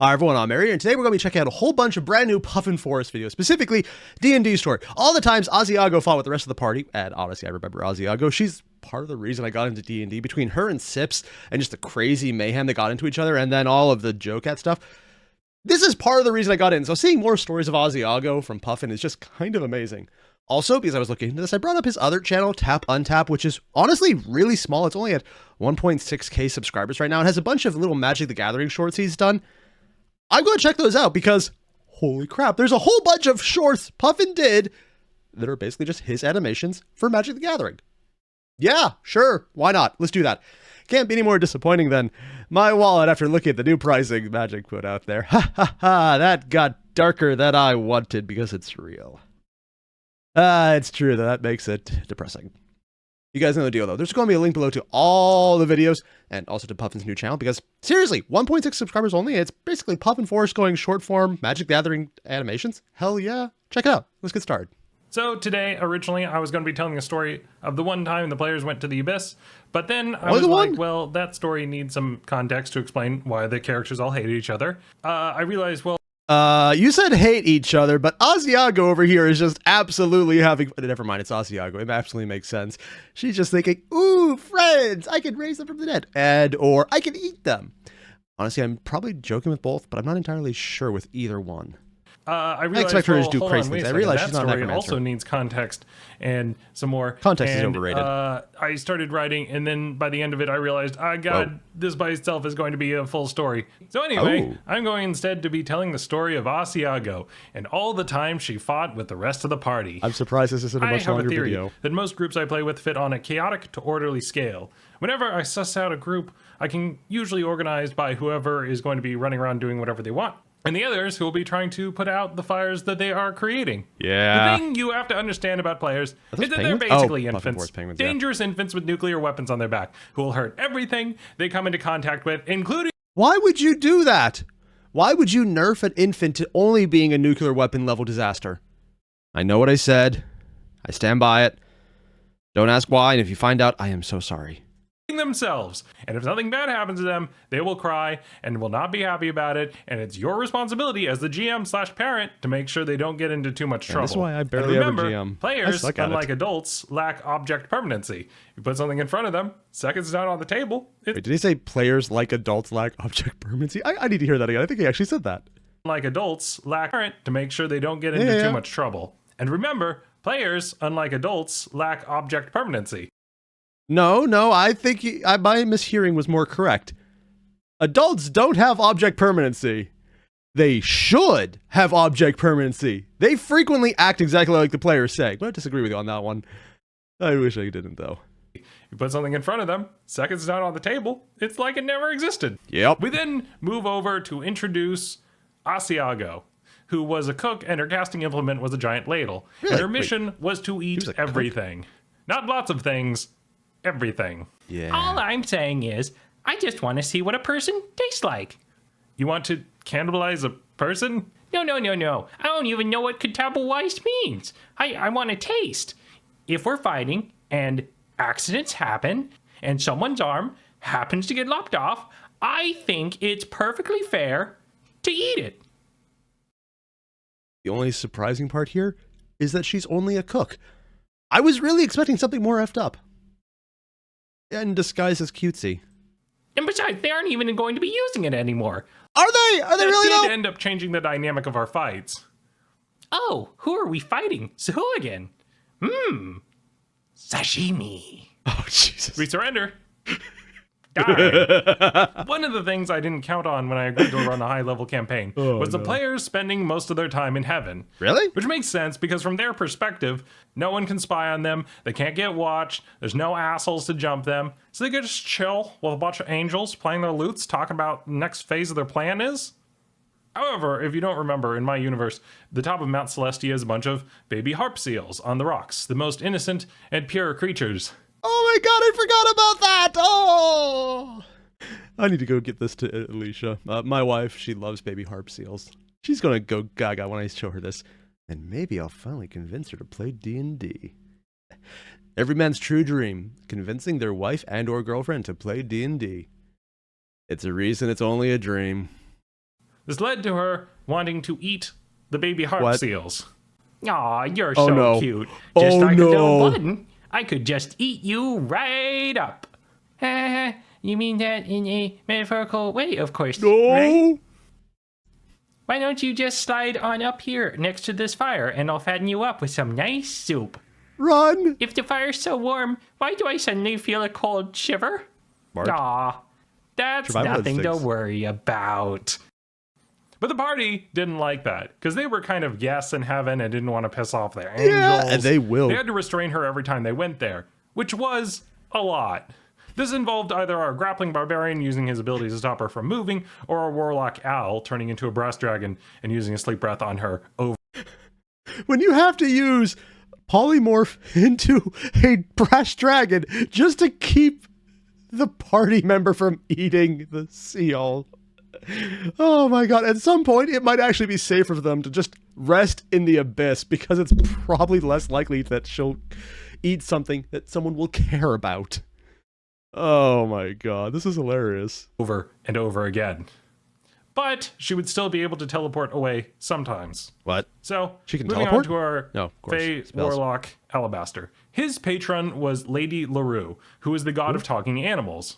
Hi everyone, I'm Airier, and today we're going to be checking out a whole bunch of brand new Puffin Forest videos, specifically D&D Story. All the times Asiago fought with the rest of the party, and honestly I remember Asiago, she's part of the reason I got into D&D, between her and Sips, and just the crazy mayhem they got into each other, and then all of the joke at stuff. This is part of the reason I got in, so seeing more stories of Asiago from Puffin is just kind of amazing. Also, because I was looking into this, I brought up his other channel, TapUnTap, which is honestly really small. It's only at 1.6k subscribers right now. It has a bunch of little Magic the Gathering shorts he's done. I'm going to check those out because, holy crap, there's a whole bunch of shorts Puffin did that are basically just his animations for Magic the Gathering. Yeah, sure, why not? Let's do that. Can't be any more disappointing than my wallet after looking at the new pricing Magic put out there. Ha ha ha, that got darker than I wanted because it's real. It's true that makes it depressing. You guys know the deal though. There's going to be a link below to all the videos and also to Puffin's new channel because seriously, 1.6 subscribers only. It's basically Puffin Forest going short form Magic the Gathering animations. Hell yeah. Check it out. Let's get started. So today, originally, I was going to be telling a story of the one time the players went to the Abyss, but then I was like, well, that story needs some context to explain why the characters all hated each other. I realized, well, you said hate each other, but Asiago over here is just absolutely having... Never mind, it's Asiago. It absolutely makes sense. She's just thinking, ooh, friends, I can raise them from the dead. And, or I can eat them. Honestly, I'm probably joking with both, but I'm not entirely sure with either one. I realized, expect her to do crazy things. I realize she's not an that story necromancer. also needs context and some more. Context is overrated. I started writing, and then by the end of it, I realized, this by itself is going to be a full story. So anyway, I'm going instead to be telling the story of Asiago and all the time she fought with the rest of the party. I'm surprised this isn't a much longer video. I have a theory that most groups I play with fit on a chaotic to orderly scale. Whenever I suss out a group, I can usually organize by whoever is going to be running around doing whatever they want, and the others who will be trying to put out the fires that they are creating. Yeah. The thing you have to understand about players is that they're basically infants. Penguins, dangerous infants with nuclear weapons on their back who will hurt everything they come into contact with, including... Why would you do that? Why would you nerf an infant to only being a nuclear weapon level disaster? I know what I said. I stand by it. Don't ask why, and if you find out, I am so sorry. Themselves, and if something bad happens to them, they will cry and will not be happy about it, and it's your responsibility as the GM/parent to make sure they don't get into too much trouble. That's why I barely ever GM. Players, unlike adults, lack object permanency. You put something in front of them, seconds down on the table. Wait, did he say players like adults lack object permanency? I need to hear that again. I think he actually said that. Like adults, lack parent to make sure they don't get into too much trouble. And remember, players, unlike adults, lack object permanency. No, I think my mishearing was more correct. Adults don't have object permanency. They should have object permanency. They frequently act exactly like the players say. But I disagree with you on that one. I wish I didn't, though. You put something in front of them, seconds down on the table, it's like it never existed. Yep. We then move over to introduce Asiago, who was a cook, and her casting implement was a giant ladle. Really? And her mission was to eat everything. Not lots of things. Everything. Yeah. All I'm saying is, I just want to see what a person tastes like. You want to cannibalize a person? No. I don't even know what cannibalize means. I want to taste. If we're fighting and accidents happen and someone's arm happens to get lopped off, I think it's perfectly fair to eat it. The only surprising part here is that she's only a cook. I was really expecting something more effed up. And disguised as cutesy. And besides, they aren't even going to be using it anymore. Are they? Are they really though? It did end up changing the dynamic of our fights. Oh, who are we fighting? Suhooligan. Sashimi. Oh, Jesus. We surrender. Die. One of the things I didn't count on when I agreed to run a high-level campaign was the players spending most of their time in heaven. Really? Which makes sense because from their perspective, no one can spy on them, they can't get watched, there's no assholes to jump them, so they can just chill with a bunch of angels playing their lutes, talking about the next phase of their plan is. However, if you don't remember, in my universe, the top of Mount Celestia is a bunch of baby harp seals on the rocks, the most innocent and pure creatures. Oh my god, I forgot about that! Oh! I need to go get this to Alicia. My wife, she loves baby harp seals. She's gonna go gaga when I show her this. And maybe I'll finally convince her to play D&D. Every man's true dream, convincing their wife and or girlfriend to play D&D. It's a reason it's only a dream. This led to her wanting to eat the baby harp What? seals. Aw, you're Oh, so no. cute. Oh, Just like a little no. button, I could just eat you right up. You mean that in a metaphorical way, of course, right? No. Why don't you just slide on up here next to this fire and I'll fatten you up with some nice soup. Run. If the fire's so warm, why do I suddenly feel a cold shiver? Bart. Aw, that's Survival nothing to instincts. worry about. But the party didn't like that because they were kind of yes in heaven and didn't want to piss off their angels. Yeah, and they will. They had to restrain her every time they went there, which was a lot. This involved either our grappling barbarian using his abilities to stop her from moving, or our warlock owl turning into a brass dragon and using a sleep breath on her over. When you have to use polymorph into a brass dragon just to keep the party member from eating the seal. Oh my god, at some point it might actually be safer for them to just rest in the abyss because it's probably less likely that she'll eat something that someone will care about. Oh my god, this is hilarious. over and over again. But she would still be able to teleport away sometimes. What? So, She can moving teleport? on to our No, of course. Fey Spells. warlock Alabaster. His patron was Lady LaRue, who was the god of talking animals.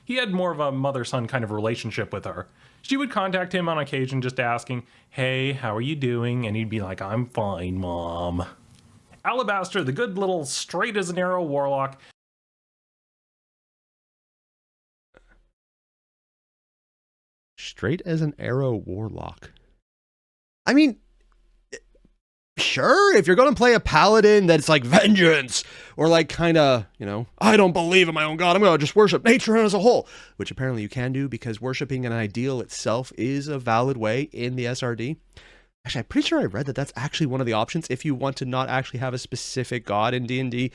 He had more of a mother-son kind of relationship with her. She would contact him on occasion just asking, "Hey, how are you doing?" And he'd be like, "I'm fine, Mom." Alabaster, the good little straight as an arrow warlock, Straight as an arrow warlock. I mean, sure, if you're going to play a paladin that's like vengeance, or like kind of, you know, I don't believe in my own god, I'm going to just worship nature as a whole, which apparently you can do because worshiping an ideal itself is a valid way in the SRD. Actually, I'm pretty sure I read that that's actually one of the options if you want to not actually have a specific god in D&D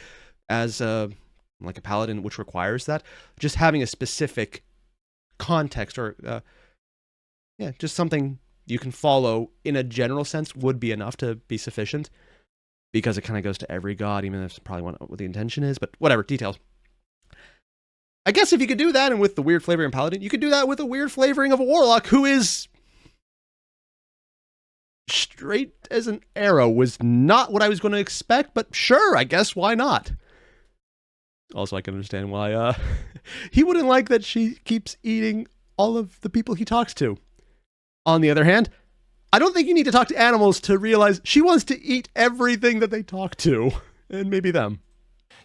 as like a paladin, which requires that. Just having a specific context or yeah, just something you can follow in a general sense would be enough to be sufficient, because it kind of goes to every god, even if it's probably what the intention is, but whatever, details. I guess if you could do that, and with the weird flavoring of Paladin, you could do that with a weird flavoring of a Warlock who is straight as an arrow. Was not what I was going to expect, but sure, I guess why not? Also, I can understand why he wouldn't like that she keeps eating all of the people he talks to. On the other hand, I don't think you need to talk to animals to realize she wants to eat everything that they talk to, and maybe them.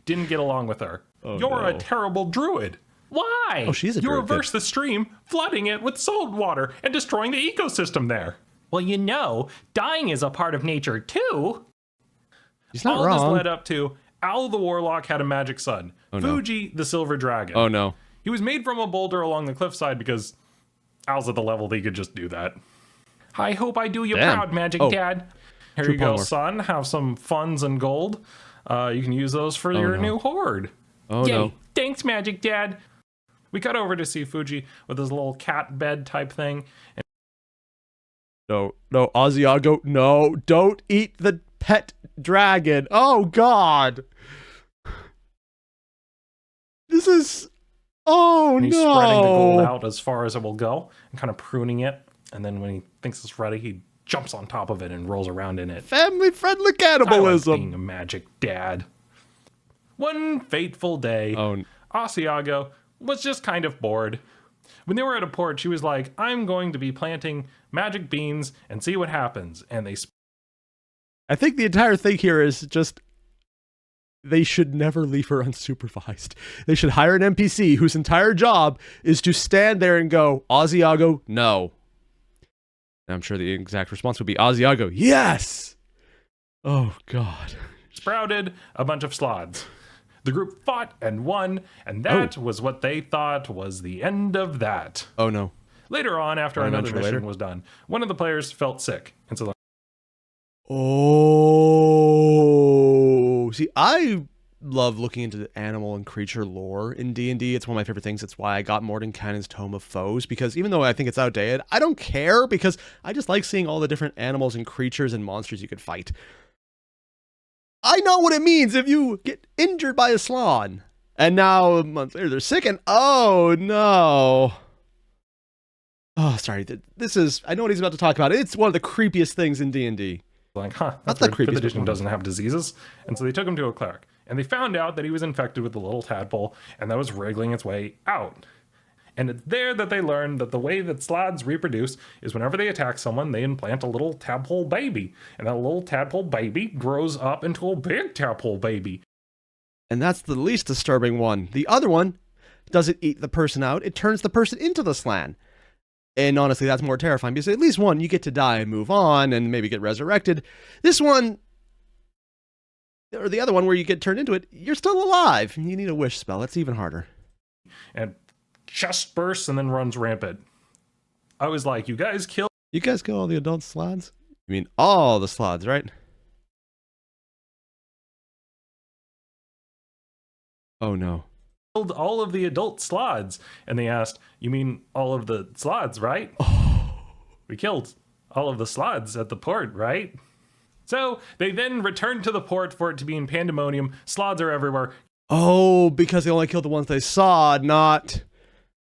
didn't get along with her. Oh, You're no. a terrible druid. Why? Oh, she's a You druid. reverse the stream, flooding it with salt water and destroying the ecosystem there. Well, you know, dying is a part of nature too. She's not All this wrong. led up to Owl the Warlock had a magic son, Oh, no. Fuji the Silver Dragon. Oh no. He was made from a boulder along the cliffside because Owl's at the level that he could just do that. I hope I do you Damn. proud, Magic Oh. Dad. Here True you go, polymorph. son. Have some funds and gold. You can use those for your no. new hoard. Oh Yay. no. Thanks, Magic Dad. We cut over to see Fuji with his little cat bed type thing. No, Asiago, no, don't eat the pet dragon. Oh God. This is, oh And he's spreading the gold no. out as far as it will go and kind of pruning it. And then when he thinks it's ready, he jumps on top of it and rolls around in it. Family-friendly I like cannibalism. being a magic dad. One fateful day, Oh, Asiago was just kind of bored. When they were at a port, she was like, I'm going to be planting magic beans and see what happens. And they I think the entire thing here is just they should never leave her unsupervised. They should hire an NPC whose entire job is to stand there and go, Asiago, no. And I'm sure the exact response would be, Asiago, yes! Oh, God. sprouted a bunch of slods. The group fought and won, and that was what they thought was the end of that. Oh, no. Later on, after Wanna another mention mission later? was done, one of the players felt sick, and so Oh, see, I love looking into the animal and creature lore in D&D. It's one of my favorite things. That's why I got Mordenkainen's Tome of Foes, because even though I think it's outdated, I don't care, because I just like seeing all the different animals and creatures and monsters you could fight. I know what it means if you get injured by a slan, and now a month later they're sick, and oh no. Oh, sorry. This is, I know what he's about to talk about. It's one of the creepiest things in D&D. Like, huh, That's that's the weird. creepiest Fifth edition one. doesn't have diseases. And so they took him to a cleric. And they found out that he was infected with the little tadpole, and that was wriggling its way out. And it's there that they learned that the way that slads reproduce is whenever they attack someone, they implant a little tadpole baby. And that little tadpole baby grows up into a big tadpole baby. And that's the least disturbing one. The other one doesn't eat the person out. It turns the person into the slan. And honestly, that's more terrifying because at least one, you get to die and move on and maybe get resurrected. This one, or the other one where you get turned into it, you're still alive. You need a wish spell. That's even harder. And chest bursts and then runs rampant. I was like, you guys killed all the adult slads? You mean all the slads, right? Oh no. all of the adult slads. And they asked, you mean all of the slads, right? We killed all of the slads at the port, right? So they then returned to the port for it to be in pandemonium. Slads are everywhere. Oh, because they only killed the ones they saw, not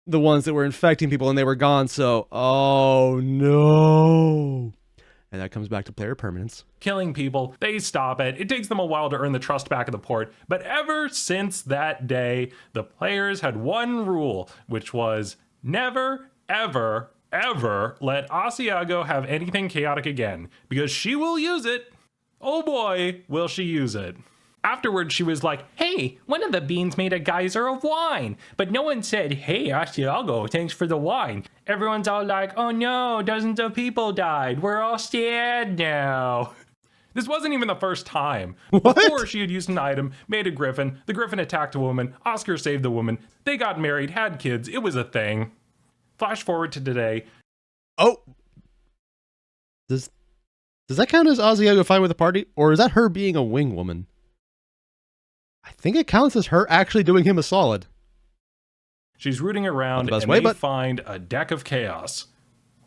the ones that were infecting people and they were gone. So, oh no. And that comes back to player permanence. Killing people, they stop it. It takes them a while to earn the trust back of the port. But ever since that day, the players had one rule, which was never, ever, ever let Asiago have anything chaotic again, because she will use it. Oh boy, will she use it. Afterwards, she was like, Hey, one of the beans made a geyser of wine, but no one said, hey, Asiago, thanks for the wine. Everyone's all like, oh no, dozens of people died. We're all sad now. this wasn't even the first time. What? Before she had used an item, made a griffin, the griffin attacked a woman, Oscar saved the woman, they got married, had kids, it was a thing. Flash forward to today. Oh. Does that count as Asiago fighting with the party? Or is that her being a wing woman? I think it counts as her actually doing him a solid. She's rooting around Not the best and way, they but- find a deck of chaos.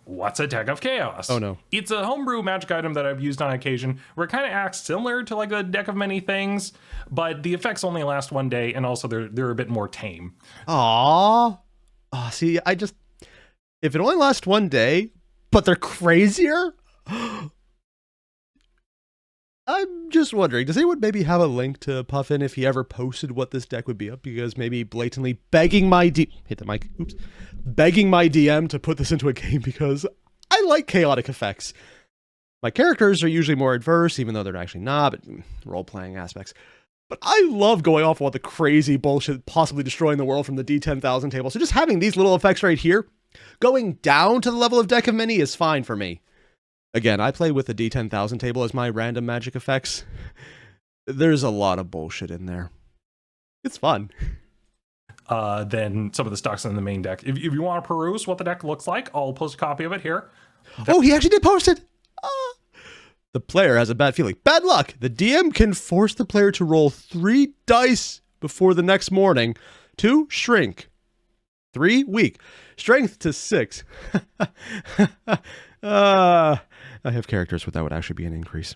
What's a deck of chaos? Oh, no. It's a homebrew magic item that I've used on occasion where it kind of acts similar to like a deck of many things, but the effects only last one day and also they're a bit more tame. Aww. Oh, see, if it only lasts one day, but they're crazier? I'm just wondering, does anyone maybe have a link to Puffin if he ever posted what this deck would be up? Because maybe blatantly begging my begging my DM to put this into a game because I like chaotic effects. My characters are usually more adverse, even though they're actually not, but role-playing aspects. But I love going off on the crazy bullshit, possibly destroying the world from the D10,000 table. So just having these little effects right here, going down to the level of Deck of Many is fine for me. Again, I play with the D10,000 table as my random magic effects. There's a lot of bullshit in there. It's fun. Then some of the stocks in the main deck. If you want to peruse what the deck looks like, I'll post a copy of it here. Oh, he actually did post it! The player has a bad feeling. Bad luck! The DM can force the player to roll 3 dice before the next morning. 2, shrink. 3, weak. Strength to 6. I have characters where that would actually be an increase.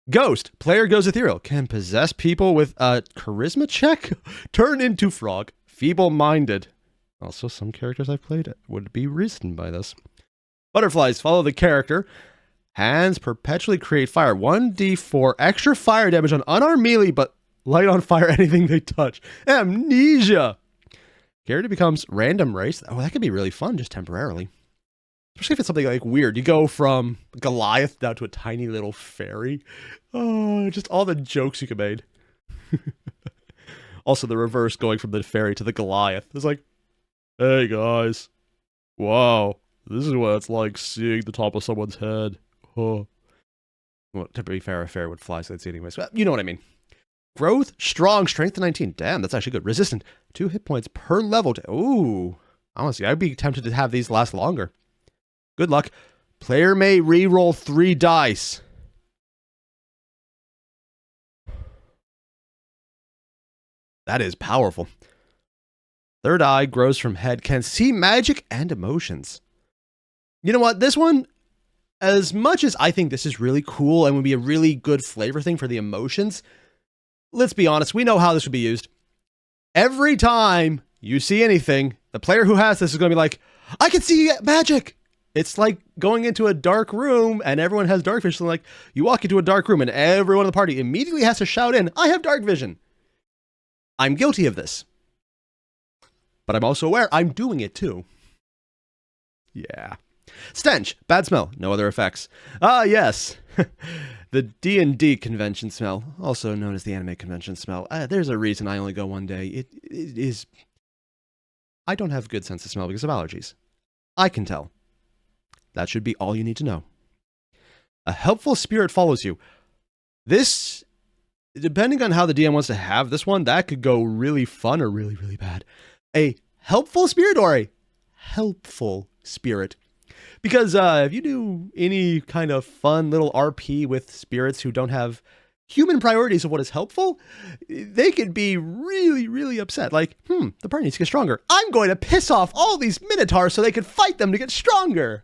Ghost. Player goes ethereal. Can possess people with a charisma check. Turn into frog. Feeble-minded. Also, some characters I've played would be reasoned by this. Butterflies. Follow the character. Hands perpetually create fire. 1d4 extra fire damage on unarmed melee, but light on fire anything they touch. Amnesia. Character becomes random race. Oh, that could be really fun just temporarily. Especially if it's something like weird. You go from Goliath down to a tiny little fairy. Oh, just all the jokes you could made. Also the reverse, going from the fairy to the Goliath. It's like, hey guys. Wow. This is what it's like seeing the top of someone's head. Oh. Well, to be fair, a fairy would fly, so they'd see it anyways. You know what I mean. Growth, strong, strength to 19. Damn, that's actually good. Resistant, 2 hit points per level. Ooh. Honestly, I'd be tempted to have these last longer. Good luck. Player may re-roll 3 dice. That is powerful. Third eye grows from head. Can see magic and emotions. You know what? This one, as much as I think this is really cool and would be a really good flavor thing for the emotions, let's be honest, we know how this would be used. Every time you see anything, the player who has this is going to be like, I can see magic. It's like going into a dark room and everyone has dark vision. Like you walk into a dark room and everyone in the party immediately has to shout in, I have dark vision. I'm guilty of this. But I'm also aware I'm doing it too. Yeah. Stench, bad smell, no other effects. Ah, yes. The D&D convention smell, also known as the anime convention smell. There's a reason I only go one day. It is... I don't have good sense of smell because of allergies. I can tell. That should be all you need to know. A helpful spirit follows you. This, depending on how the DM wants to have this one, that could go really fun or really, really bad. A helpful spirit or a helpful spirit. Because if you do any kind of fun little RP with spirits who don't have human priorities of what is helpful, they could be really, really upset. Like, the party needs to get stronger. I'm going to piss off all these minotaurs so they can fight them to get stronger.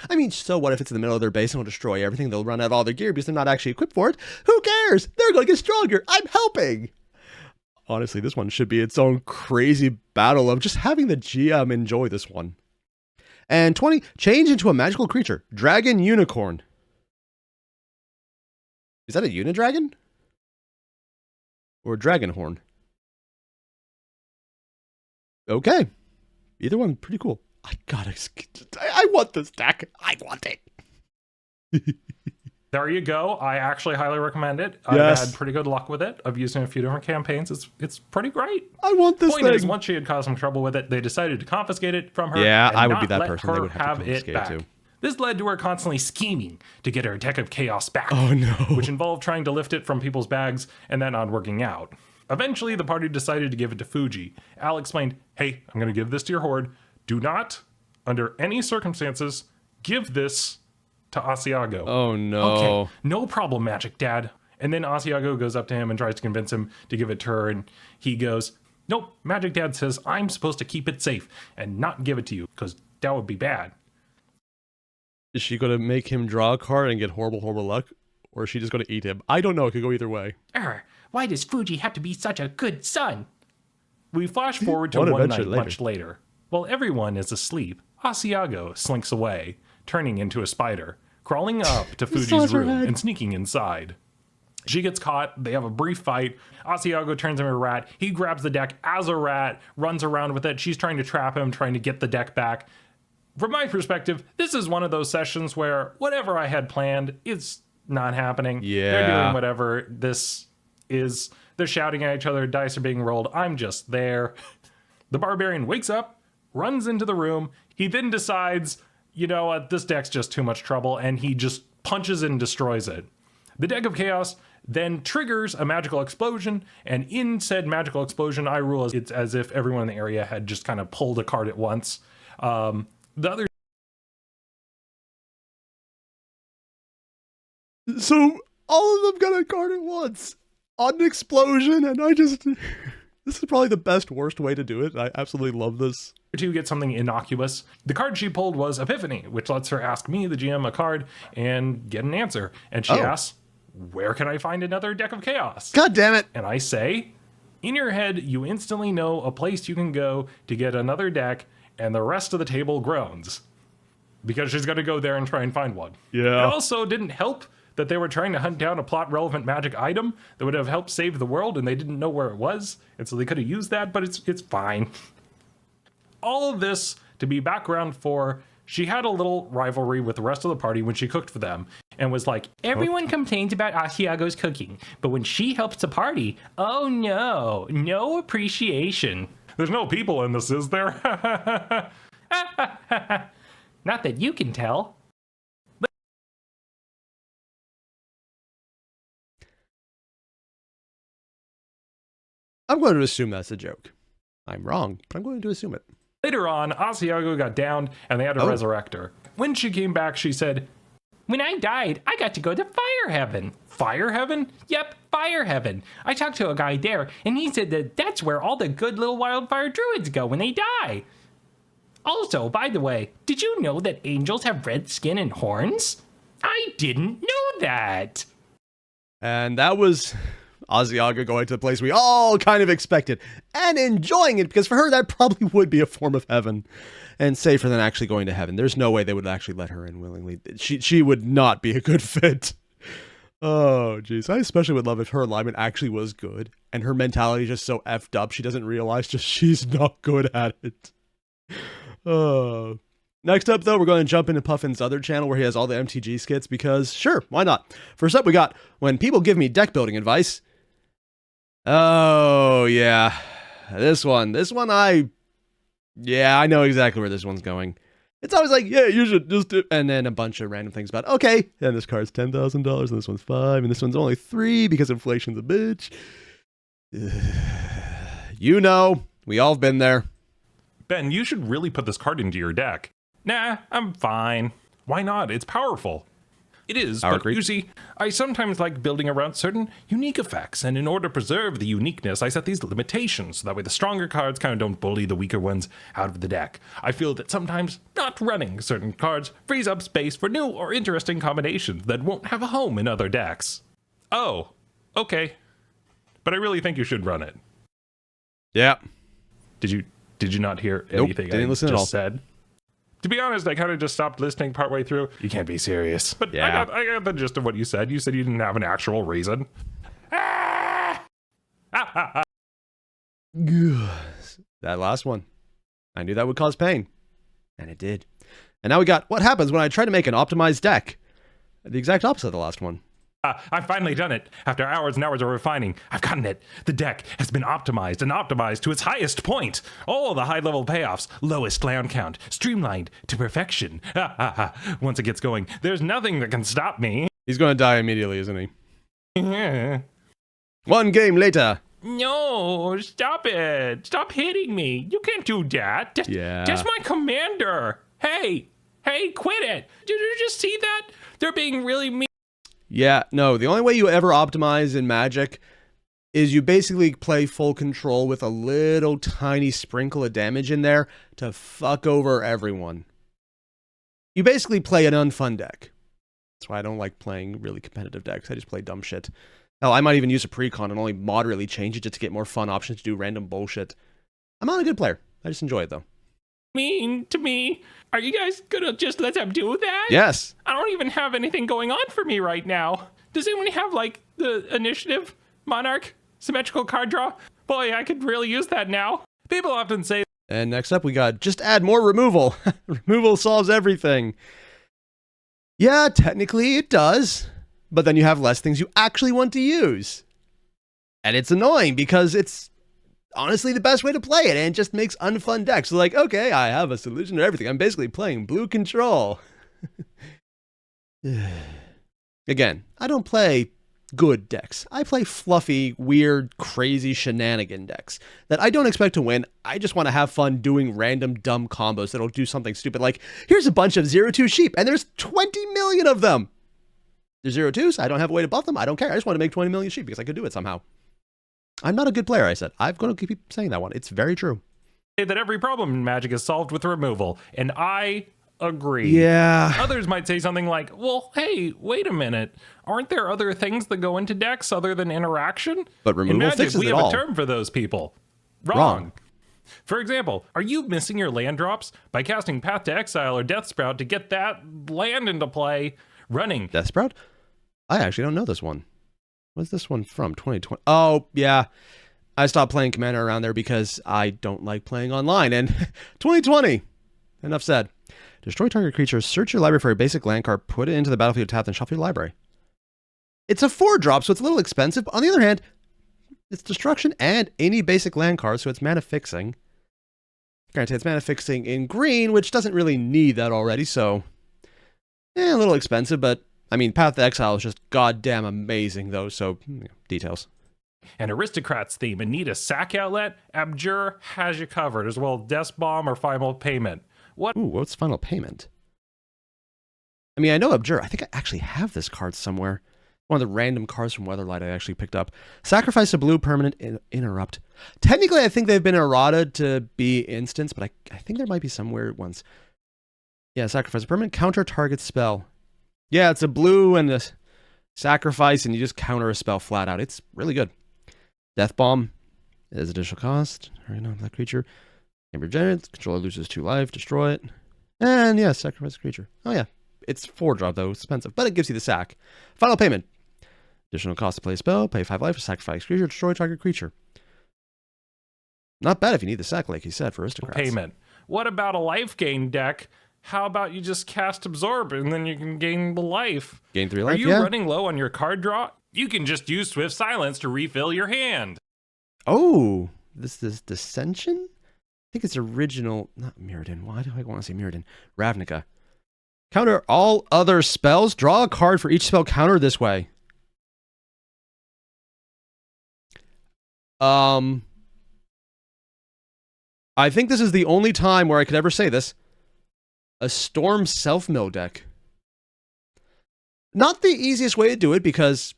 I mean, so what if it's in the middle of their base and will destroy everything? They'll run out of all their gear because they're not actually equipped for it. Who cares? They're going to get stronger. I'm helping. Honestly, this one should be its own crazy battle of just having the GM enjoy this one. And 20, change into a magical creature. Dragon unicorn. Is that a unidragon? Or a dragon horn? Okay. Either one, pretty cool. I want this deck. I want it. There you go. I actually highly recommend it. Yes. I've had pretty good luck with it. I've used it in a few different campaigns. It's pretty great. I want this Point thing. is, once she had caused some trouble with it, they decided to confiscate it from her. Yeah, and I would not be that let person. They her would have to confiscate it too. This led to her constantly scheming to get her deck of chaos back. Oh no. Which involved trying to lift it from people's bags and that not working out. Eventually, the party decided to give it to Fuji. Al explained, hey, I'm going to give this to your horde. Do not, under any circumstances, give this to Asiago. Oh no. Okay, no problem, Magic Dad. And then Asiago goes up to him and tries to convince him to give it to her, and he goes, nope, Magic Dad says I'm supposed to keep it safe and not give it to you, because that would be bad. Is she going to make him draw a card and get horrible, horrible luck? Or is she just going to eat him? I don't know. It could go either way. Why does Fuji have to be such a good son? We flash forward to One one adventure night much later. While everyone is asleep, Asiago slinks away, turning into a spider, crawling up to Fuji's room and sneaking inside. She gets caught, they have a brief fight, Asiago turns him into a rat, he grabs the deck as a rat, runs around with it, she's trying to trap him, trying to get the deck back. From my perspective, this is one of those sessions where whatever I had planned, it's not happening. Yeah. They're doing whatever this is. They're shouting at each other, dice are being rolled, I'm just there. The barbarian wakes up, runs into the room, he then decides, you know what, this deck's just too much trouble, and he just punches and destroys it. The deck of chaos then triggers a magical explosion, and in said magical explosion, I rule it's as if everyone in the area had just kind of pulled a card at once. The other... So, all of them got a card at once. On an explosion, and I just... This is probably the best, worst way to do it. I absolutely love this. To get something innocuous. The card she pulled was Epiphany, which lets her ask me, the GM, a card and get an answer. And she asks, where can I find another deck of chaos? God damn it. And I say, in your head, you instantly know a place you can go to get another deck, and the rest of the table groans. Because she's going to go there and try and find one. Yeah. It also didn't help that they were trying to hunt down a plot-relevant magic item that would have helped save the world, and they didn't know where it was, and so they could have used that, but it's fine. All of this to be background for, she had a little rivalry with the rest of the party when she cooked for them, and was like, Everyone complains about Asiago's cooking, but when she helps the party, oh no, no appreciation. there's no people in this, is there? Not that you can tell. I'm going to assume that's a joke. I'm wrong, but I'm going to assume it. Later on, Asiago got downed, and they had to resurrect her. When she came back, she said, When I died, I got to go to Fire Heaven. Fire Heaven? Yep, Fire Heaven. I talked to a guy there, and he said that that's where all the good little wildfire druids go when they die. Also, by the way, did you know that angels have red skin and horns? I didn't know that. And that was Asiago going to the place we all kind of expected. and enjoying it, because for her, that probably would be a form of heaven and safer than actually going to heaven. There's no way they would actually let her in willingly. She would not be a good fit. Oh, jeez. I especially would love if her alignment actually was good and her mentality is just so effed up she doesn't realize just she's not good at it. Oh. Next up, though, we're going to jump into Puffin's other channel where he has all the MTG skits because, sure, why not? First up, we got When People Give Me Deck Building Advice. Oh, yeah. This one, I know exactly where this one's going. It's always like, yeah, you should just do, and then a bunch of random things about, okay, and this card's $10,000, and this one's $5,000, and this one's only $3,000 because inflation's a bitch. You know, we all have been there. Ben, you should really put this card into your deck. Nah, I'm fine. Why not? It's powerful. It is, Power but creep. you see, I sometimes like building around certain unique effects, and in order to preserve the uniqueness, I set these limitations, so that way the stronger cards kind of don't bully the weaker ones out of the deck. I feel that sometimes not running certain cards frees up space for new or interesting combinations that won't have a home in other decks. Oh, okay. But I really think you should run it. Yeah. Did you not hear Nope, anything didn't I listen at all. just said? To be honest, I kind of just stopped listening partway through. You can't be serious. But Yeah. I got the gist of what you said. You said you didn't have an actual reason. Ah! That last one. I knew that would cause pain. And it did. And now we got what happens when I try to make an optimized deck. The exact opposite of the last one. I've finally done it. After hours and hours of refining, I've gotten it. The deck has been optimized and optimized to its highest point. All the high-level payoffs, lowest land count, streamlined to perfection. Once it gets going, there's nothing that can stop me. He's going to die immediately, isn't he? Yeah. One game later. No, stop it. Stop hitting me. You can't do that. Yeah. That's my commander. Hey, quit it. Did you just see that? They're being really mean. Yeah, no, the only way you ever optimize in Magic is you basically play full control with a little tiny sprinkle of damage in there to fuck over everyone. You basically play an unfun deck. That's why I don't like playing really competitive decks. I just play dumb shit. Hell, I might even use a precon and only moderately change it just to get more fun options to do random bullshit. I'm not a good player. I just enjoy it, though. Mean to me. Are you guys gonna just let them do that? Yes. I don't even have anything going on for me right now. Does anyone have, like, the initiative, monarch, symmetrical card draw? Boy, I could really use that now. People often say And next up, we got just add more removal. Removal solves everything. Yeah, technically it does. But then you have less things you actually want to use. And it's annoying because it's honestly the best way to play it, and it just makes unfun decks. So like, okay, I have a solution to everything. I'm basically playing blue control. Again, I don't play good decks. I play fluffy, weird, crazy shenanigan decks that I don't expect to win. I just want to have fun doing random dumb combos that'll do something stupid. Like, here's a bunch of 0-2 sheep, and there's 20 million of them. They're 0-2s. I don't have a way to buff them. I don't care. I just want to make 20 million sheep because I could do it somehow. I'm not a good player, I said. I'm going to keep saying that one. It's very true. that every problem in Magic is solved with removal, and I agree. Yeah. Others might say something like, well, hey, wait a minute. Aren't there other things that go into decks other than interaction? But removal in Magic, fixes we it have all. a term for those people. Wrong. For example, are you missing your land drops by casting Path to Exile or Death Sprout to get that land into play? Running Death Sprout? I actually don't know this one. What's this one from? 2020. Oh, yeah. I stopped playing Commander around there because I don't like playing online. And 2020. Enough said. Destroy target creature, search your library for a basic land card, put it into the battlefield tapped, and shuffle your library. It's a 4-drop, so it's a little expensive. But on the other hand, it's destruction and any basic land card, so it's mana fixing. Granted, it's mana fixing in green, which doesn't really need that already, so a little expensive, but I mean, Path to Exile is just goddamn amazing, though, so details. an Aristocrats theme and need a sack outlet, Abjure has you covered, as well as Death Bomb or Final Payment. What? Ooh, what's Final Payment? I mean, I know Abjure. I think I actually have this card somewhere. One of the random cards from Weatherlight I actually picked up. Sacrifice a blue permanent interrupt. Technically, I think they've been errata to be instants, but I think there might be some weird ones. Yeah, sacrifice a permanent counter target spell. Yeah, it's a blue and a sacrifice, and you just counter a spell flat out. It's really good. Death Bomb. There's additional cost. Right now, that creature can be regenerated. Controller loses 2 life. Destroy it. And yeah, sacrifice the creature. Oh yeah. It's 4-drop though. It's expensive. But it gives you the sack. Final payment. Additional cost to play a spell. Pay 5 life. Sacrifice creature. Destroy target creature. Not bad if you need the sack, like you said, for aristocrats. Payment. What about a life gain deck? How about you just cast Absorb and then you can gain the life? Gain 3 life, Are you running low on your card draw? You can just use Swift Silence to refill your hand. Oh, this is Dissension? I think it's original, not Mirrodin. Why do I want to say Mirrodin? Ravnica. Counter all other spells. Draw a card for each spell countered this way. I think this is the only time where I could ever say this. A Storm Self-Mill deck. Not the easiest way to do it because,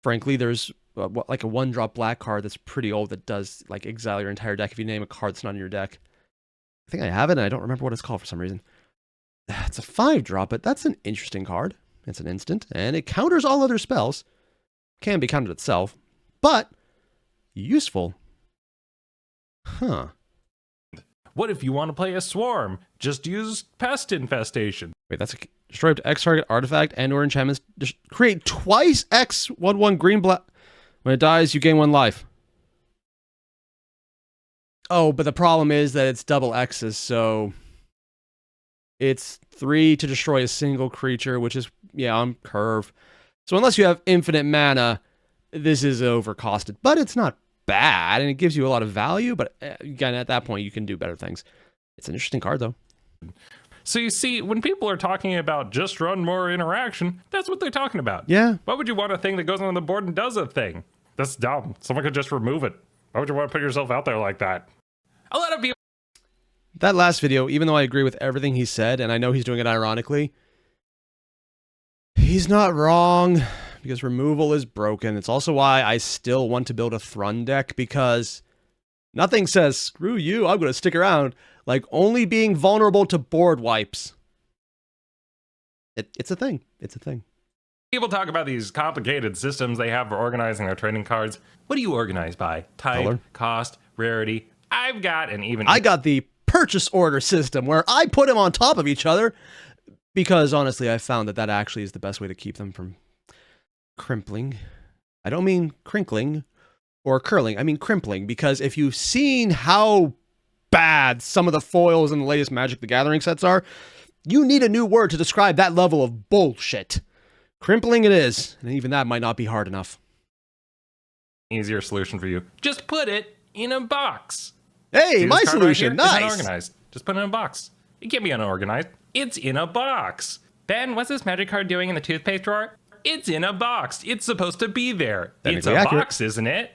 frankly, there's like a 1-drop black card that's pretty old that does like exile your entire deck if you name a card that's not in your deck. I think I have it and I don't remember what it's called for some reason. It's a 5-drop, but that's an interesting card. It's an instant and it counters all other spells. Can be countered itself, but useful. Huh. What if you want to play a Swarm? Just use Pest Infestation. Wait, that's a destroy up to X target artifact and or enchantments. Create twice X 1/1 green black. When it dies, you gain 1 life. Oh, but the problem is that it's double X's, so it's 3 to destroy a single creature, which is, yeah, on curve. So unless you have infinite mana, this is overcosted, but it's not bad, and it gives you a lot of value, but again, at that point, you can do better things. It's an interesting card, though. So you see, when people are talking about just run more interaction, that's what they're talking about. Yeah. Why would you want a thing that goes on the board and does a thing? That's dumb. Someone could just remove it. Why would you want to put yourself out there like that? A lot of people... That last video, even though I agree with everything he said, and I know he's doing it ironically, he's not wrong, because removal is broken. It's also why I still want to build a Thrun deck, because nothing says, screw you, I'm going to stick around, like only being vulnerable to board wipes. It's a thing. It's a thing. People talk about these complicated systems they have for organizing their trading cards. What do you organize by? Type, Color, cost, rarity. I got the purchase order system where I put them on top of each other because honestly I found that actually is the best way to keep them from crimpling. I don't mean crinkling or curling. I mean crimpling, because if you've seen how bad some of the foils in the latest Magic the Gathering sets are, you need a new word to describe that level of bullshit. Crimpling it is, and even that might not be hard enough. Easier solution for you. Just put it in a box. Hey, my solution, nice. It's unorganized. Just put it in a box. It can't be unorganized. It's in a box. Ben, what's this magic card doing in the toothpaste drawer? It's in a box. It's supposed to be there. It's a box, isn't it?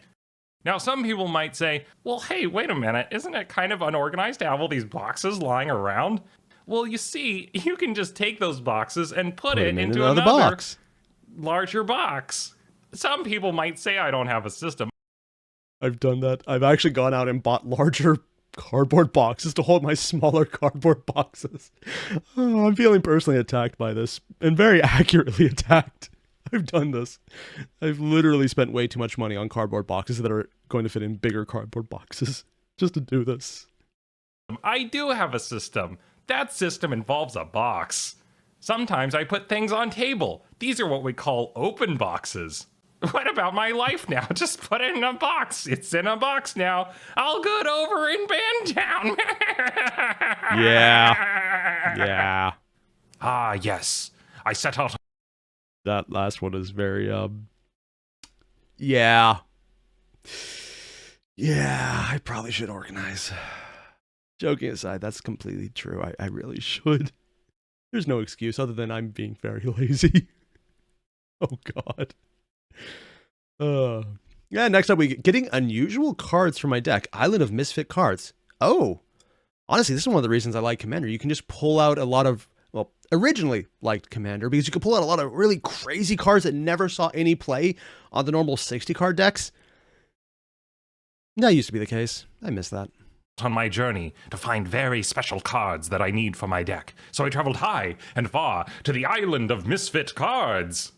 Now, some people might say, well, hey, wait a minute. Isn't it kind of unorganized to have all these boxes lying around? Well, you see, you can just take those boxes and put it into another box. Larger box. Some people might say I don't have a system. I've done that. I've actually gone out and bought larger cardboard boxes to hold my smaller cardboard boxes. Oh, I'm feeling personally attacked by this, and very accurately attacked. I've done this. I've literally spent way too much money on cardboard boxes that are going to fit in bigger cardboard boxes just to do this. I do have a system. That system involves a box. Sometimes I put things on table. These are what we call open boxes. What about my life now? Just put it in a box. It's in a box now. All good over in Bandtown. Yeah. Yeah. Ah, yes. I set out. That last one is very, yeah. Yeah, I probably should organize. Joking aside, that's completely true. I really should. There's no excuse other than I'm being very lazy. Oh, God. Yeah, next up, getting unusual cards for my deck. Island of Misfit Cards. Oh, honestly, this is one of the reasons I like Commander. You can just pull out a lot of, well, originally liked Commander because you could pull out a lot of really crazy cards that never saw any play on the normal 60-card decks. That used to be the case. I miss that. On my journey to find very special cards that I need for my deck. So I traveled high and far to the Island of Misfit Cards.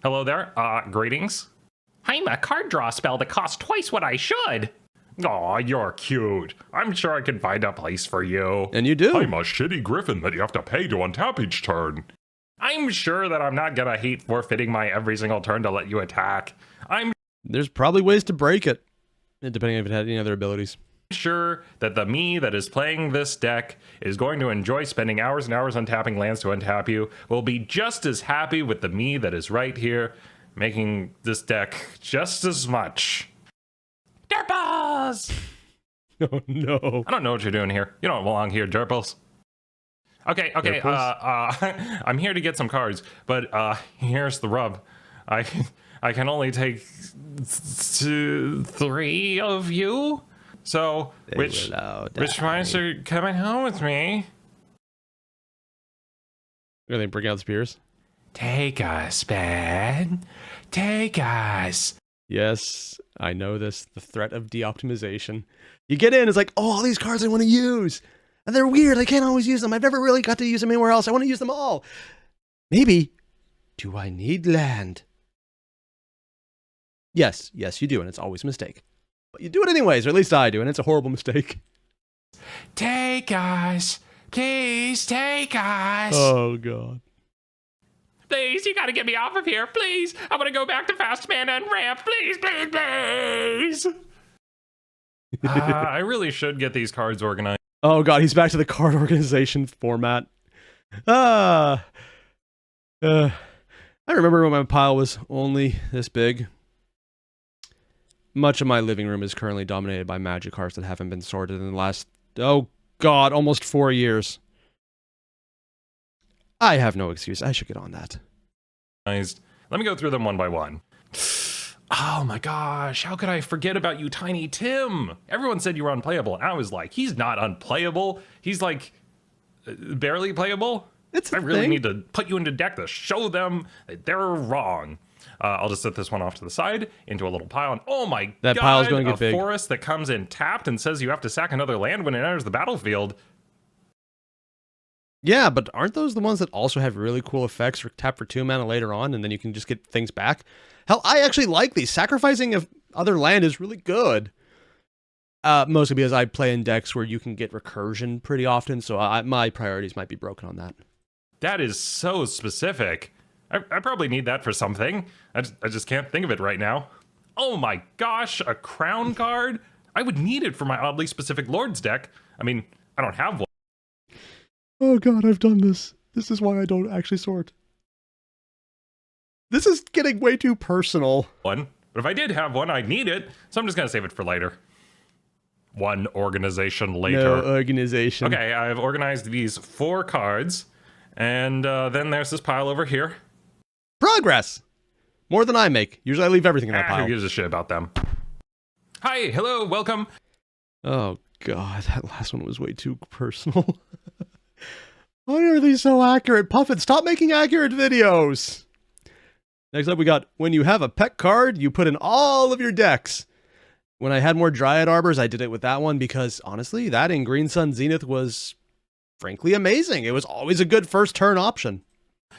Hello there, greetings. I'm a card draw spell that costs twice what I should. Aw, you're cute. I'm sure I can find a place for you. And you do. I'm a shitty griffin that you have to pay to untap each turn. I'm sure that I'm not gonna hate forfeiting my every single turn to let you attack. I'm There's probably ways to break it, depending if it had any other abilities. sure that the me that is playing this deck is going to enjoy spending hours and hours untapping lands to untap you, will be just as happy with the me that is right here, making this deck just as much. Derpals! Oh, no. I don't know what you're doing here. You don't belong here, Derpals. Okay, I'm here to get some cards, but here's the rub. I can only take 3 of you. So which ones are coming home with me? Are they bring out spears? Take us, Ben. Take us. Yes, I know this. The threat of de-optimization. You get in, it's like, oh, all these cards I want to use. And they're weird. I can't always use them. I've never really got to use them anywhere else. I want to use them all. Maybe. Do I need land? Yes, you do, and it's always a mistake. But you do it anyways, or at least I do, and it's a horrible mistake. Take us. Please take us. Oh, God. Please, you gotta get me off of here. Please, I wanna go back to fast mana and ramp. Please, please, please. I really should get these cards organized. Oh, God, he's back to the card organization format. I remember when my pile was only this big. Much of my living room is currently dominated by Magic cards that haven't been sorted in the last, oh God, almost 4 years. I have no excuse. I should get on that. Let me go through them one by one. Oh my gosh, how could I forget about you, Tiny Tim? Everyone said you were unplayable, and I was like, he's not unplayable. He's like, barely playable. It's a I really thing. need to put you into deck to show them that they're wrong. I'll just set this one off to the side into a little pile. And oh my That God, pile's gonna get a big. forest that comes in tapped and says you have to sack another land when it enters the battlefield. Yeah, but aren't those the ones that also have really cool effects for tap for 2 mana later on, and then you can just get things back? Hell, I actually like these. Sacrificing of other land is really good. Mostly because I play in decks where you can get recursion pretty often, so my priorities might be broken on that. That is so specific. I probably need that for something. I just can't think of it right now. Oh my gosh, a crown card? I would need it for my oddly specific Lord's deck. I mean, I don't have one. Oh God, I've done this. This is why I don't actually sort. This is getting way too personal. But if I did have one, I'd need it. So I'm just going to save it for later. One organization later. No organization. Okay, I've organized these 4 cards. And then there's this pile over here. Progress! More than I make. Usually I leave everything in that Who pile. gives a shit about them? Hi, hello, welcome. Oh God, that last one was way too personal. Why are these so accurate? Puffin, stop making accurate videos! Next up we got, when you have a pet card, you put in all of your decks. When I had more Dryad Arbors, I did it with that one because, honestly, that in Green Sun Zenith was, frankly, amazing. It was always a good first turn option.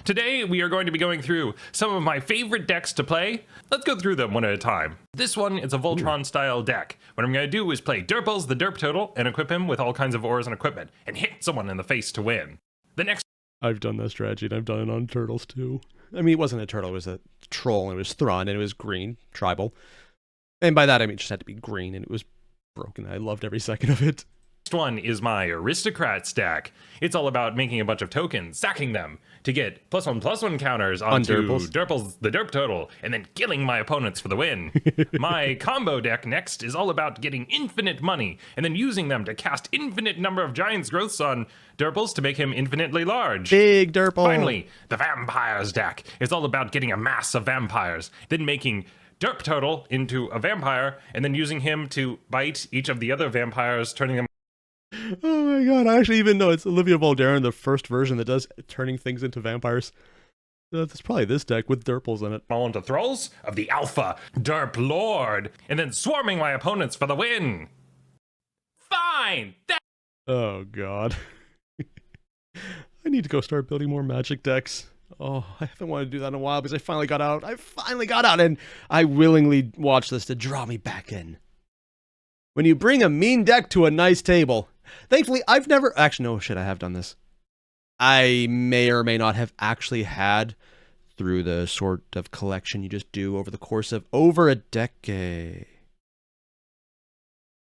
Today, we are going to be going through some of my favorite decks to play. Let's go through them one at a time. This one is a Voltron-style deck. What I'm going to do is play Derpals the Derp Total and equip him with all kinds of ores and equipment, and hit someone in the face to win. The next I've done that strategy, and I've done it on turtles, too. I mean, it wasn't a turtle, it was a troll, and it was Thrawn, and it was green, tribal. And by that, I mean, it just had to be green, and it was broken. I loved every second of it. one is my Aristocrat stack. It's all about making a bunch of tokens, stacking them to get +1/+1 counters onto Derpals the Derp Total, and then killing my opponents for the win. My combo deck next is all about getting infinite money, and then using them to cast infinite number of Giant's Growths on Derpals to make him infinitely large. Big Derpal. Finally, the Vampires deck is all about getting a mass of vampires, then making Derp Total into a vampire, and then using him to bite each of the other vampires, turning them. Oh my God, I actually even know it's Olivia Voldaren, the first version that does turning things into vampires. That's probably this deck with Derpals in it. All into thralls of the Alpha Derp Lord, and then swarming my opponents for the win. Fine! Oh God. I need to go start building more Magic decks. Oh, I haven't wanted to do that in a while because I finally got out. And I willingly watched this to draw me back in. When you bring a mean deck to a nice table. Thankfully, I've never... Actually, no, shit, I have done this. I may or may not have actually had, through the sort of collection you just do over the course of over a decade.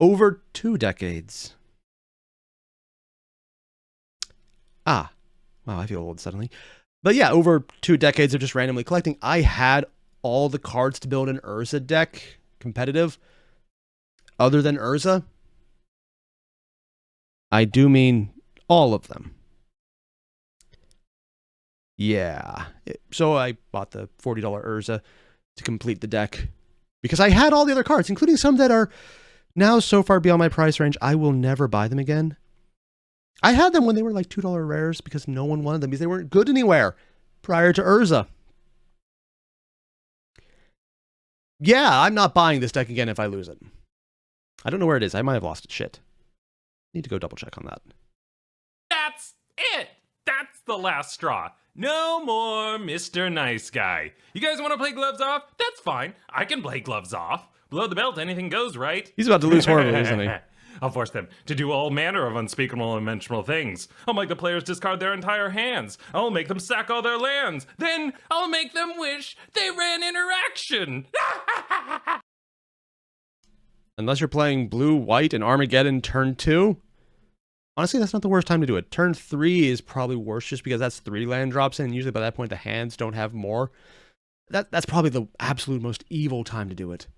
Over 2 decades. Ah. Wow, I feel old suddenly. But yeah, over 2 decades of just randomly collecting, I had all the cards to build an Urza deck, competitive, other than Urza. I do mean all of them. Yeah. So I bought the $40 Urza to complete the deck because I had all the other cards, including some that are now so far beyond my price range, I will never buy them again. I had them when they were like $2 rares because no one wanted them because they weren't good anywhere prior to Urza. Yeah, I'm not buying this deck again if I lose it. I don't know where it is. I might have lost it. Shit. Need to go double check on that. That's it. That's the last straw. No more Mr. Nice Guy. You guys want to play gloves off? That's fine. I can play gloves off. Below the belt, anything goes, right? He's about to lose horribly, isn't he? I'll force them to do all manner of unspeakable and unmentionable things. I'll make the players discard their entire hands. I'll make them sack all their lands. Then I'll make them wish they ran interaction. Unless you're playing blue, white, and Armageddon turn 2. Honestly, that's not the worst time to do it. Turn 3 is probably worse just because that's 3 land drops in. And usually by that point, the hands don't have more. That's probably the absolute most evil time to do it.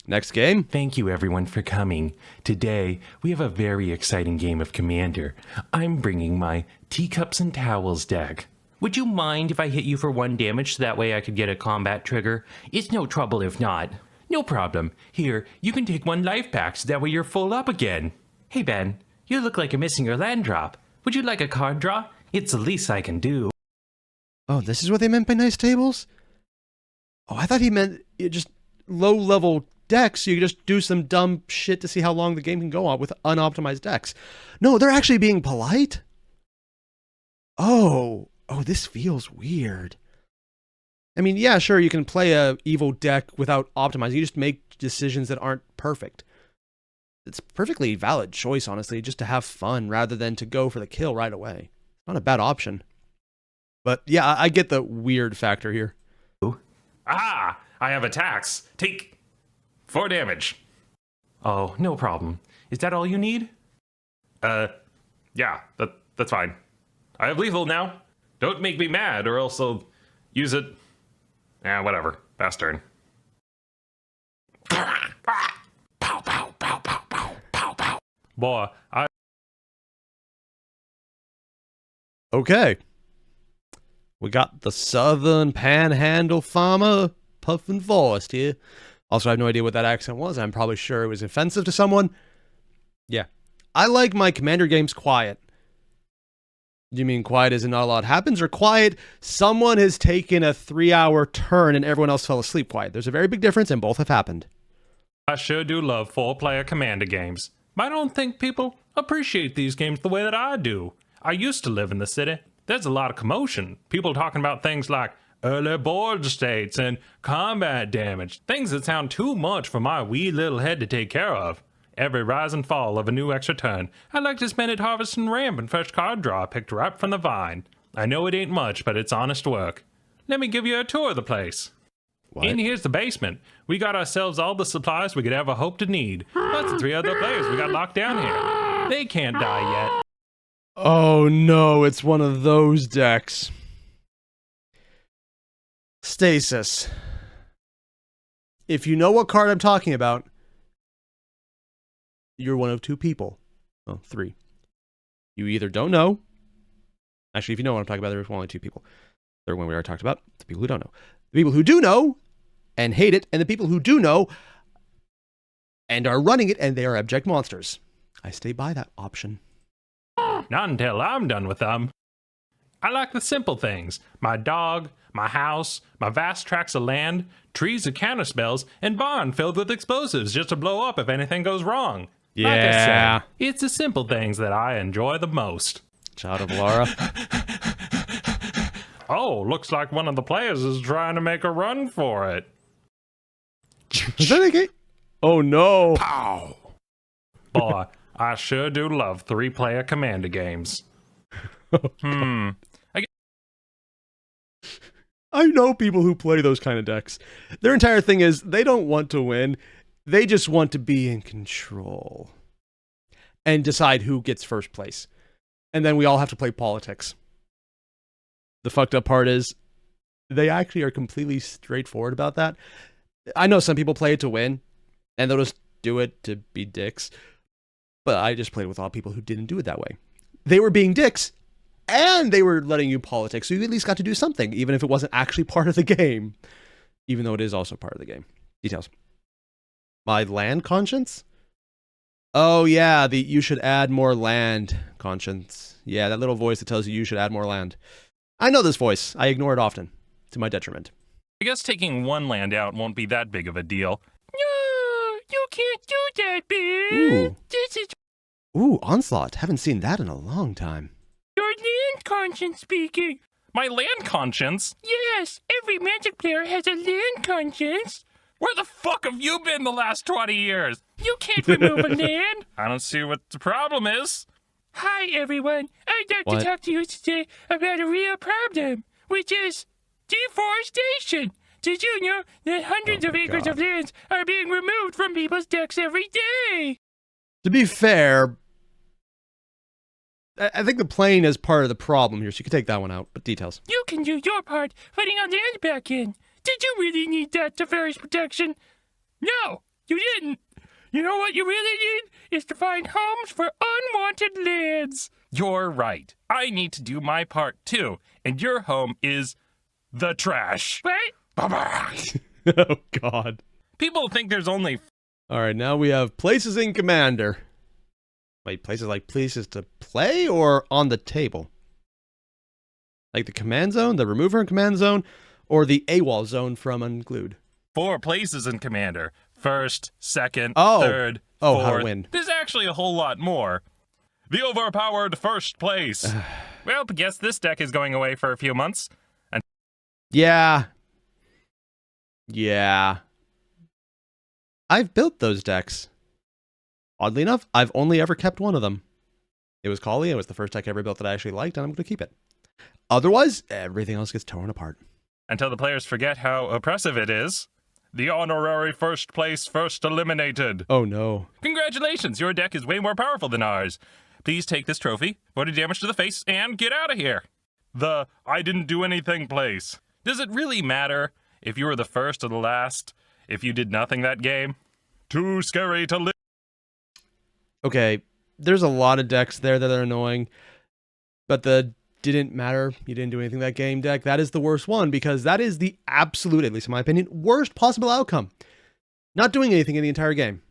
Next game. Thank you everyone for coming. Today, we have a very exciting game of Commander. I'm bringing my Teacups and Towels deck. Would you mind if I hit you for 1 damage so that way I could get a combat trigger? It's no trouble if not. No problem. Here, you can take 1 life pack so that way you're full up again. Hey Ben, you look like you're missing your land drop. Would you like a card draw? It's the least I can do. Oh, this is what they meant by nice tables? Oh, I thought he meant just low-level decks, so you could just do some dumb shit to see how long the game can go on with unoptimized decks. No, they're actually being polite? Oh, this feels weird. I mean, yeah, sure, you can play a evil deck without optimizing. You just make decisions that aren't perfect. It's a perfectly valid choice, honestly, just to have fun rather than to go for the kill right away. Not a bad option. But yeah, I get the weird factor here. Ah, I have attacks. Take 4 damage. Oh, no problem. Is that all you need? Yeah, that's fine. I have lethal now. Don't make me mad or else I'll use it. Whatever. Fast turn. Boy, Okay. We got the Southern Panhandle farmer, Puffin Forest here. Also, I have no idea what that accent was. I'm probably sure it was offensive to someone. Yeah. I like my Commander games quiet. Do you mean quiet as in not a lot happens, or quiet, someone has taken a 3-hour turn and everyone else fell asleep quiet? There's a very big difference, and both have happened. I sure do love 4-player Commander games. But I don't think people appreciate these games the way that I do. I used to live in the city. There's a lot of commotion. People talking about things like early board states and combat damage. Things that sound too much for my wee little head to take care of. Every rise and fall of a new extra turn, I like to spend it harvesting ramp and fresh card draw picked right from the vine. I know it ain't much, but it's honest work. Let me give you a tour of the place. What? In here's the basement. We got ourselves all the supplies we could ever hope to need. Plus the 3 other players we got locked down here. They can't die yet. Oh no, it's one of those decks. Stasis. If you know what card I'm talking about, you're one of 2 people. Well, 3. You either don't know. Actually, if you know what I'm talking about, there's only 2 people. Third one we already talked about. The people who don't know. The people who do know and hate it, and the people who do know and are running it, and they are abject monsters. I stay by that option. Not until I'm done with them. I like the simple things. My dog, my house, my vast tracts of land, trees of counterspells, and barn filled with explosives just to blow up if anything goes wrong. Like I Yeah. said, it's the simple things that I enjoy the most. Child of Laura. Oh, looks like one of the players is trying to make a run for it. Is that a game? Oh no. Pow! Boy, I sure do love 3-player Commander games. I know people who play those kind of decks. Their entire thing is they don't want to win. They just want to be in control and decide who gets first place. And then we all have to play politics. The fucked up part is they actually are completely straightforward about that. I know some people play it to win, and they'll just do it to be dicks. But I just played with a lot of people who didn't do it that way. They were being dicks, and they were letting you politics, so you at least got to do something, even if it wasn't actually part of the game. Even though it is also part of the game. Details. My land conscience? Oh yeah, the you should add more land conscience. Yeah, that little voice that tells you should add more land. I know this voice. I ignore it often, to my detriment. I guess taking one land out won't be that big of a deal. No, you can't do that, Bill. Ooh. This is Ooh, Onslaught. Haven't seen that in a long time. your land conscience speaking. My land conscience? Yes, every Magic player has a land conscience. Where the fuck have you been the last 20 years? You can't remove a land. I don't see what the problem is. Hi, everyone. I'd like What? to talk to you today about a real problem, which is deforestation. Did you know that hundreds of acres of lands are being removed from people's decks every day? To be fair, I think the plane is part of the problem here, so you can take that one out, but details. You can do your part putting our land back in. Did you really need that to forest protection? No, you didn't. You know what you really need is to find homes for unwanted lands. You're right. I need to do my part too. And your home is the trash. Right? Oh god. People think there's only Alright, now we have places in Commander. Wait, places like places to play or on the table? Like the command zone, the remover and command zone, or the AWOL zone from Unglued? 4 places in Commander. First, second, Oh. third, Oh, fourth. how to win. There's actually a whole lot more. The overpowered first place. Well, guess this deck is going away for a few months. Yeah. Yeah. I've built those decks. Oddly enough, I've only ever kept one of them. It was Kali, and it was the first deck I ever built that I actually liked, and I'm going to keep it. Otherwise, everything else gets torn apart. Until the players forget how oppressive it is. The honorary first place first eliminated. Oh no. Congratulations, your deck is way more powerful than ours. Please take this trophy, 40 damage to the face, and get out of here. The I didn't do anything place. Does it really matter if you were the first or the last, if you did nothing that game? Too scary to live. Okay, there's a lot of decks there that are annoying, but the didn't matter, you didn't do anything that game deck, that is the worst one, because that is the absolute, at least in my opinion, worst possible outcome. Not doing anything in the entire game.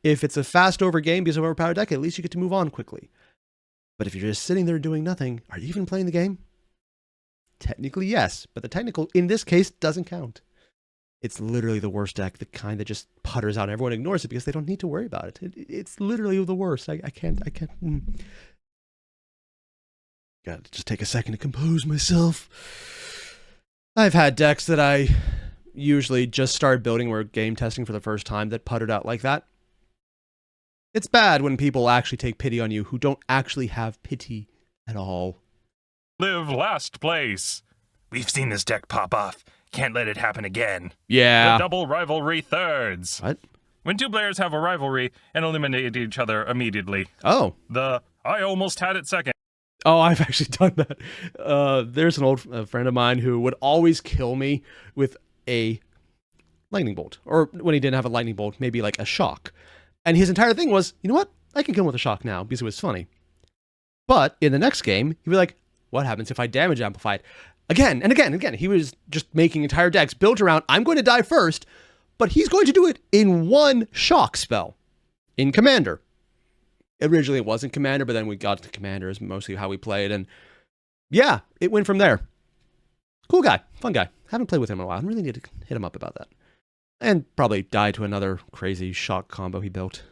If it's a fast over game because of overpowered deck, at least you get to move on quickly. But if you're just sitting there doing nothing, are you even playing the game? Technically, yes, but the technical, in this case, doesn't count. It's literally the worst deck, the kind that just putters out and everyone ignores it because they don't need to worry about it. It's literally the worst. I can't. Gotta just take a second to compose myself. I've had decks that I usually just started building or game testing for the first time that puttered out like that. It's bad when people actually take pity on you who don't actually have pity at all. Live last place. We've seen this deck pop off. Can't let it happen again. Yeah. The double rivalry thirds. What? When 2 players have a rivalry and eliminate each other immediately. Oh. The I almost had it second. Oh, I've actually done that. There's an old friend of mine who would always kill me with a lightning bolt. Or when he didn't have a lightning bolt, maybe like a shock. And his entire thing was, you know what? I can kill him with a shock now because it was funny. But in the next game, he'd be like, what happens if I damage amplify it? Again and again and again. He was just making entire decks built around, I'm going to die first, but he's going to do it in one shock spell. In Commander. Originally it wasn't Commander, but then we got to Commander is mostly how we played, and yeah, it went from there. Cool guy, fun guy. Haven't played with him in a while. I really need to hit him up about that. And probably die to another crazy shock combo he built.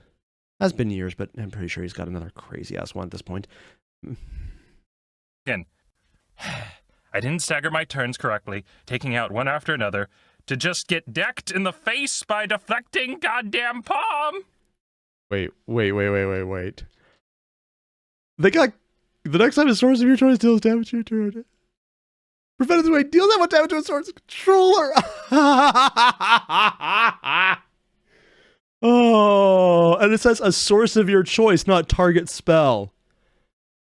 Has been years, but I'm pretty sure he's got another crazy ass one at this point. Again. I didn't stagger my turns correctly, taking out one after another to just get decked in the face by deflecting goddamn palm. Wait. They got the next time a source of your choice deals damage to your turn. Prevent its way deals that much damage to a source controller. Oh, and it says a source of your choice, not target spell.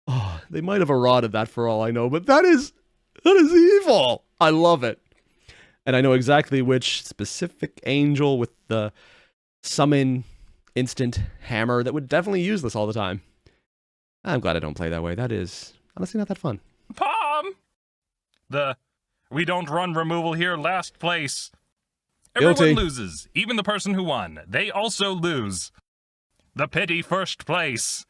Oh, they might have eroded that for all I know, but that is evil. I love it. And I know exactly which specific angel with the summon instant hammer that would definitely use this all the time. I'm glad I don't play that way. That is honestly not that fun. Palm! We don't run removal here, last place. Guilty. Everyone loses, even the person who won. They also lose. The pity first place.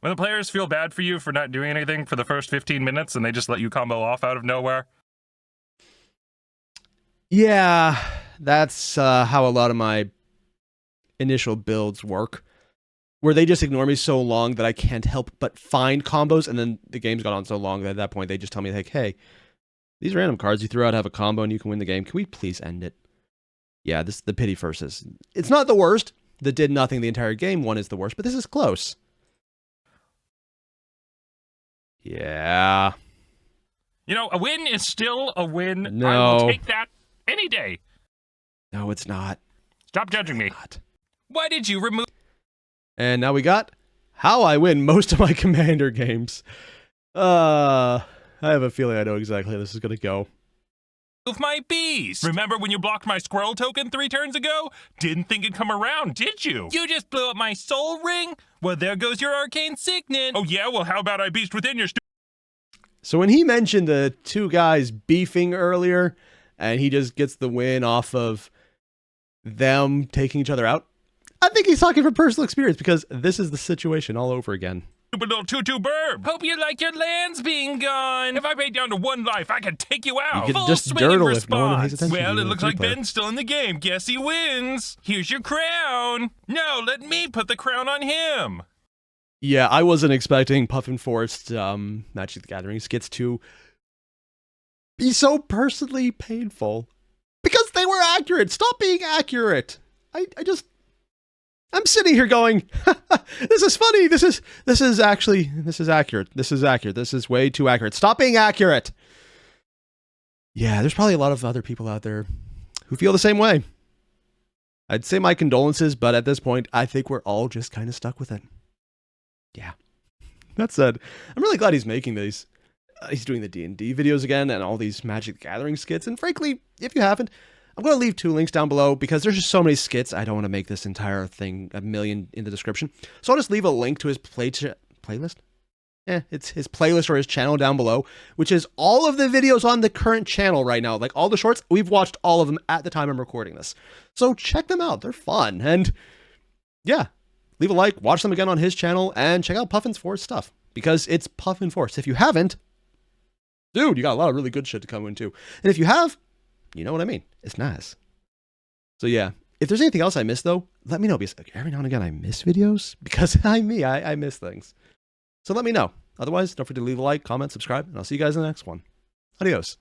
When the players feel bad for you for not doing anything for the first 15 minutes and they just let you combo off out of nowhere. Yeah, that's how a lot of my initial builds work. Where they just ignore me so long that I can't help but find combos, and then the game's gone on so long that at that point they just tell me, like, hey, these random cards you threw out have a combo and you can win the game. Can we please end it? Yeah, the pity first is... It's not the worst. The did nothing the entire game one is the worst, but this is close. Yeah. You know, a win is still a win. No. I will take that any day. No, it's not. Stop judging me. Not. Why did you remove... And now we got how I win most of my Commander games. I have a feeling I know exactly how this is going to go. Move my beast. Remember when you blocked my squirrel token 3 turns ago? Didn't think it'd come around, did you? You just blew up my soul ring? Well, there goes your arcane signet. Oh yeah, well how about I beast within your... So when he mentioned the two guys beefing earlier, and he just gets the win off of them taking each other out, I think he's talking from personal experience, because this is the situation all over again. Stupid little tutu burb. Hope you like your lands being gone. If I pay down to 1 life, I can take you out. You could Full just swinging dirtle if no one pays response. attention to Well, you it as a looks like two-player. Ben's still in the game. Guess he wins. Here's your crown. No, let me put the crown on him. Yeah, I wasn't expecting Puffin Forest Magic the Gathering skits to be so personally painful. Because they were accurate. Stop being accurate. I'm sitting here going, this is funny. This is accurate. This is accurate. This is way too accurate. Stop being accurate. Yeah, there's probably a lot of other people out there who feel the same way. I'd say my condolences, but at this point, I think we're all just kind of stuck with it. Yeah. That said, I'm really glad he's making these. He's doing the D&D videos again and all these Magic the Gathering skits. And frankly, if you haven't, I'm going to leave 2 links down below because there's just so many skits. I don't want to make this entire thing a million in the description. So I'll just leave a link to his playlist. It's his playlist or his channel down below, which is all of the videos on the current channel right now. Like all the shorts, we've watched all of them at the time I'm recording this. So check them out. They're fun. And yeah, leave a like, watch them again on his channel, and check out Puffin's Forest stuff because it's Puffin Forest. If you haven't, dude, you got a lot of really good shit to come into. And if you have, you know what I mean. It's nice. So yeah, if there's anything else I missed though, let me know, because every now and again I miss videos because I miss things. So let me know. Otherwise, don't forget to leave a like, comment, subscribe, and I'll see you guys in the next one. Adios.